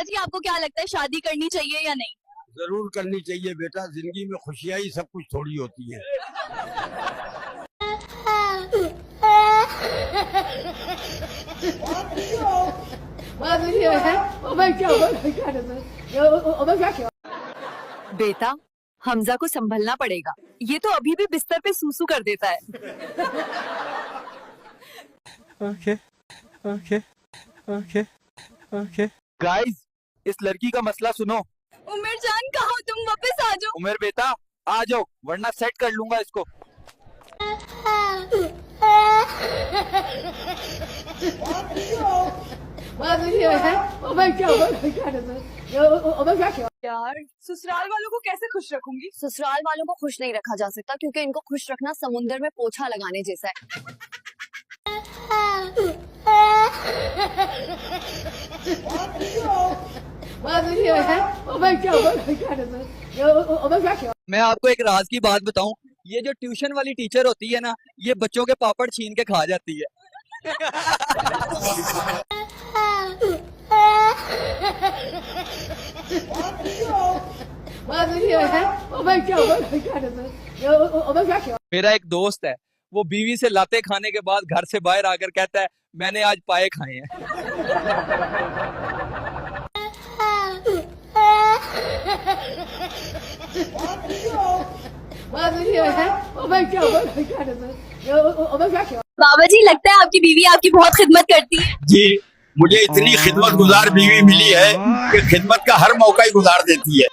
बाबा जी, आपको क्या लगता है, शादी करनी चाहिए या नहीं? जरूर करनी चाहिए बेटा, जिंदगी में खुशियाँ ही सब कुछ थोड़ी होती है। बेटा, हमजा को संभलना पड़ेगा, ये तो अभी भी बिस्तर पे सूसू कर देता है। Okay okay okay okay guys, इस लड़की का मसला सुनो। उमर जान, कहाँ हो तुम? वापस आ जाओ। उमर बेटा आ जाओ, वरना सेट कर लूंगा इसको। यार, ससुराल वालों को कैसे खुश रखूंगी? ससुराल वालों को खुश नहीं रखा जा सकता, क्योंकि इनको खुश रखना समुंदर में पोछा लगाने जैसा है। मैं आपको एक राज की बात बताऊं, ये जो ट्यूशन वाली टीचर होती है ना, ये बच्चों के पापड़ छीन के खा जाती है। मेरा एक दोस्त है, वो बीवी से लाते खाने के बाद घर से बाहर आकर कहता है, मैंने आज पाए खाए हैं। बाबा जी, लगता है आपकी बीवी आपकी बहुत खिदमत करती है। जी, मुझे इतनी खिदमत गुजार बीवी मिली है कि खिदमत का हर मौका ही गुजार देती है।